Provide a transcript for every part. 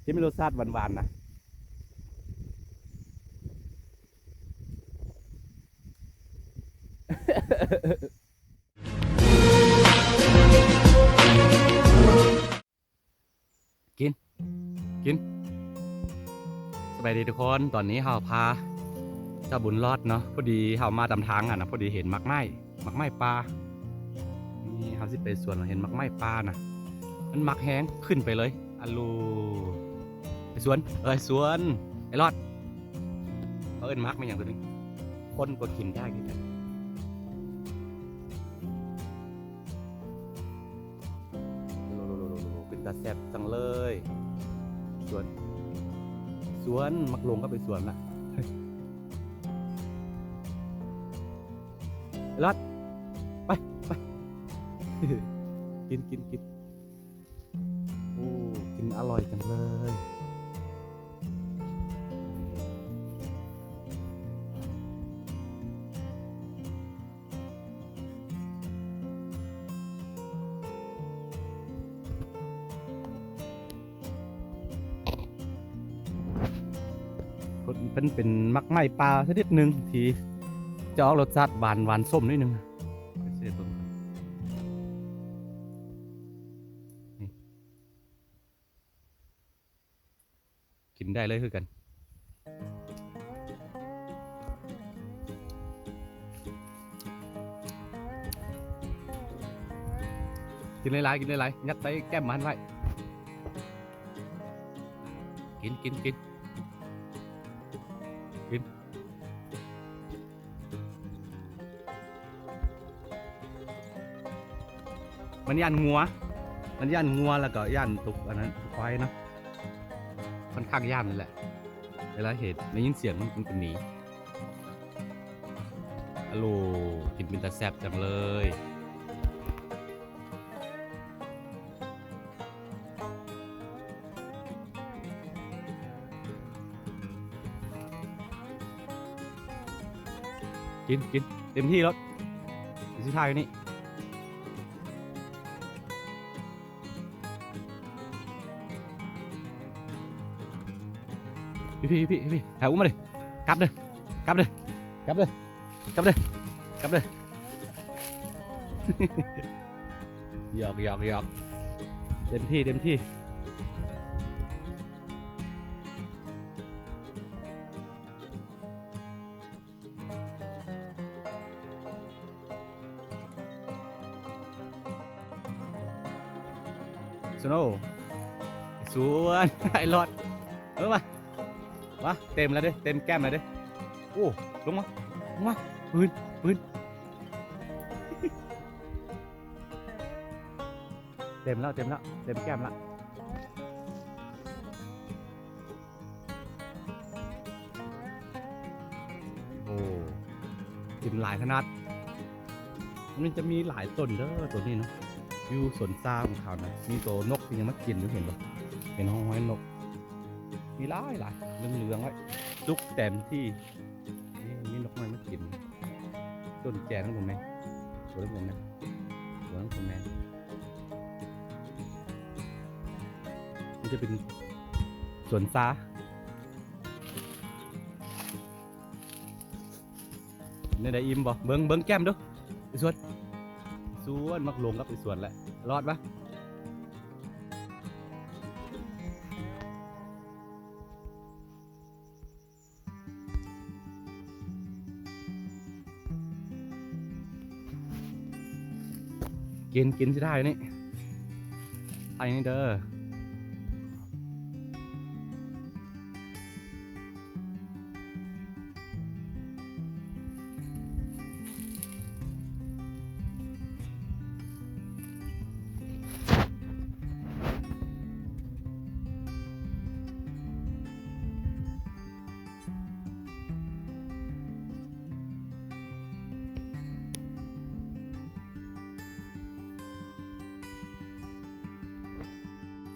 ที่มีรสชาติหวานๆนะกินกินสบายดีทุกคนตอนนี้เฮาพาเจ้าบุญรอดเนาะพอดีเฮามาตามทางอ่ะนะพอดีเห็นมักไม้ปลานี่เฮาสิไปสวนเราเห็นมักไม้ปลานะมันมักแห้งขึ้นไปเลยอัลลูไปสวนสวนไอ้รอดเขาเอิ้นมักไม่อย่างตัวนึงคนก็กินได้กันเป็นตาแซ่บจังเลยสวนมักลงก็ไปสวนละรอดไปกินโอ้กินอร่อยจังเลยเป็นมักไม้ปลาชนิดหนึ่งที่จะออกรสชาติหวานส้มนิดนึงกินได้เลยคือกันกินหลายยัดไปแก้มมันไว้กินมันย่านงัวแล้วก็ย่านตุกอันนั้นควายเนาะค่อนข้างย่านนั่นแหละเวลาเห็นได้ยินเสียงมันก็หนีฮัลโหลกินเป็นตาแซ่บจังเลยกินเต็มที่แล้วสุดท้ายนี่พี่ถ่ายอุ้มมาเลยกลับเลยหยอกเต็มที่สโน่สวนไอ้รอดมาเต็มแล้วเด้เต็มแก้มแล้วเด้โอ้ลงมาปืนเต็มแล้วเต็มแก้มละโอ้กินหลายขนาดมันจะมีหลายต้นเด้อตัวนี้เนาะอยู่สวนซาของเขานะมีตัวนกที่ยังไม่กินอยู่เห็นปะเห็นห้องไว้นกมีหลายเหลืองไว้ลุกเต็มที่นี่นกมันไม่กินต้นแจนั่งตรงไหนตัวนั่งตรงไหนมันจะเป็นสวนซาในใดอิ่มบ่เบิ้งแก้มดูไปสวนมักลงกับไปสวนแหละรอดปะกินสิได้นี่ไอ้นี่เด้อ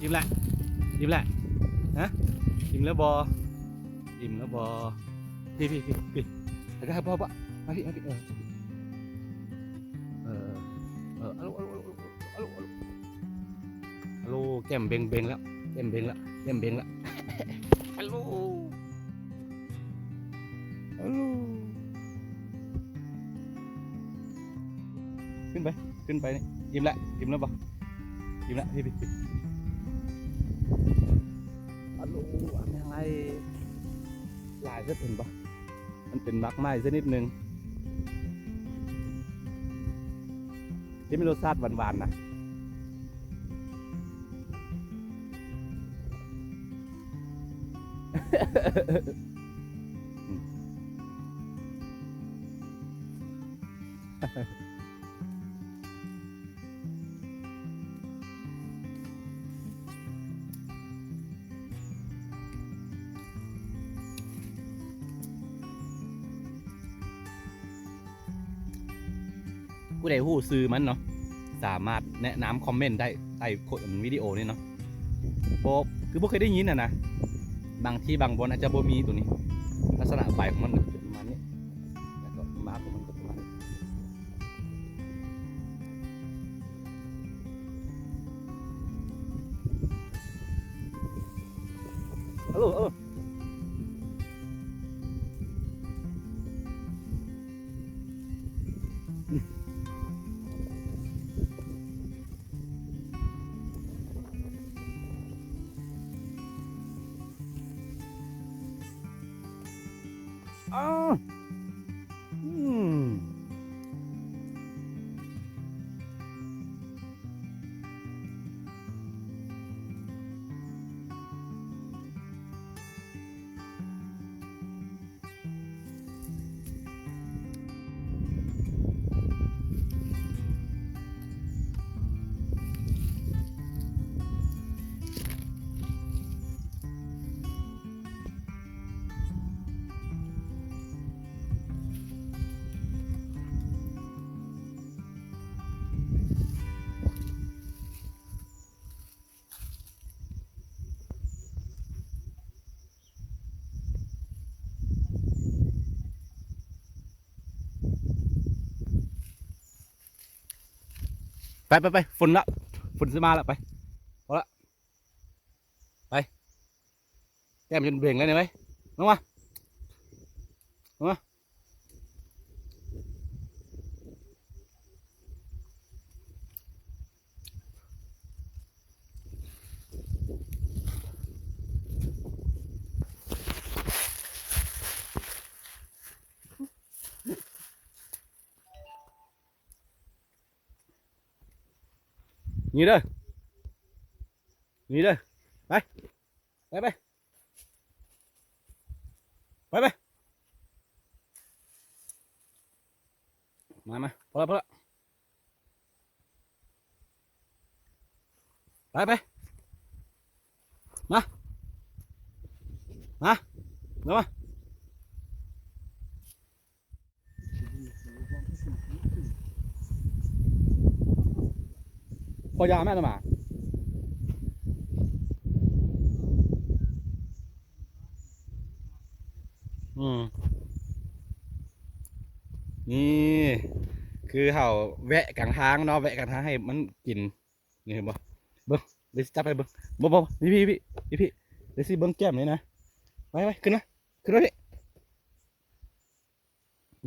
อิ่มแหละฮะอิ่มแล้วบอพี่แล้วก็ให้พ่อมาพี่ฮัลโหลแก้มเบงแล้วแก้ เต็มเบงละเต็มเบงละฮัลโหลฮัลโหลขึ้นไปนี่อิ่มแล้วปะอิ่มแล้วพี่ฮัลโหลอะไรหลายสักเป็นปะมันเป็นมักไม้สักนิดนึงที่มีรสชาติหวานๆนะผู้ใดหู้ซื้อมันเนาะสามารถแนะนำคอมเมนต์ได้ใต้วิดีโอนี่เนาะเพราะคือพวกเคยได้ยินนะบางที่บางบนอาจจะบ่มีตัวนี้ลักษณะใบของมันเป็นประมาณนี้แล้วก็มาของมันก็ประมาณนี้อ้าวไปฝนละฝนจะมาละไปพอละไปแก้มจนเบ่งเลยไหมลงมานี่เด้อไปมาพอละไปมาเดี๋ยวมาพอยาแม่ตัวมานี่คือเห่าแวะกลางทางเนาะแวะกลางทางให้มันกินนี่เห็นบ่เบิ้งเดี๋ยวจับไปเบิ้งบ่พี่เดี๋ยวสิเบิ้งแก้มเลยนะไปขึ้นนะพี่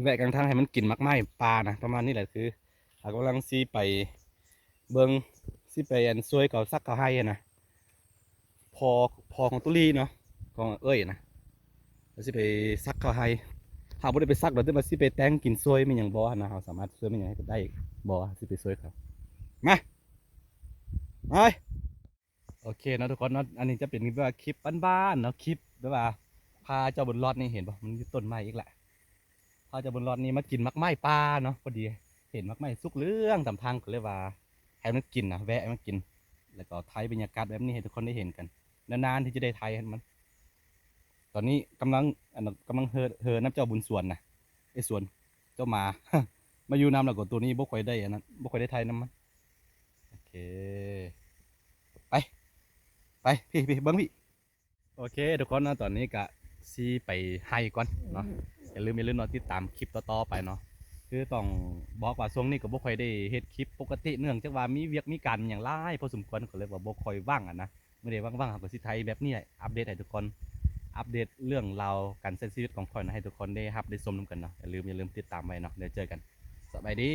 แวะกลางทางให้มันกินมักไม้ปลานะประมาณนี้แหละคือเรากำลังซีไปเบิ้งซีไปอันซวยเก่าซักเก่าให้นะพอของตุลีเนาะของเอ้ยนะแล้วสิไปซักเก่าให้หากบ่ได้ไปซักเราจะมาสิไปแต่งกินซวยมันอย่างบ่นะเราสามารถซวยมันอย่างให้ได้บ่สิไปซวยเขามาไปโอเคนะทุกคนเนาะอันนี้จะเป็นแบบคลิปบ้านๆเนาะคลิปแบบว่าพาเจ้าบุญรอดนี่เห็นป่ะมันอยู่ต้นไม้อีกแหละพาเจ้าบุญรอดนี่มากินมักไม้ปลาเนาะพอดีเห็นมักไม้สุกเรื่องตามทางก็เลยว่าให้มันกินนะแวะมันกินแล้วก็ถ่ายบรรยากาศแบบนี้ให้ทุกคนได้เห็นกันนานๆที่จะได้ถ่ายให้มันตอนนี้กำลังเฮอน้ำเจ้าบุญสวนนะไอ้สวนเจ้ามา มาอยู่น้ำแล้วก็ตัวนี้บ่ค่อยได้อันนั้นบ่ค่อยได้ถ่ายน้ำมันโอเคไปพี่เบิ้งพี่โอเคทุกคนนะตอนนี้ก็ซีไปให้ก่อนเนาะอย่าลืมเนาะติดตามคลิปต่อๆไปเนาะคือต้องบอกว่าช่วงนี้ก็บ่ค่อยได้เฮ็ดคลิปปกติเนื่องจากว่ามีเวียกมีการอย่างหลายพอสมควรก็เลยว่าบ่ค่อยว่างอ่ะนะ เมื่อใดว่างๆครับสิไทยแบบนี้อัปเดตให้ทุกคนอัปเดตเรื่องราวการใช้ชีวิตของข่อยนะให้ทุกคนได้รับได้ชมนํกันเนาะอย่าลืมติดตามไว้เนาะเดี๋ยวเจอกันสบายดี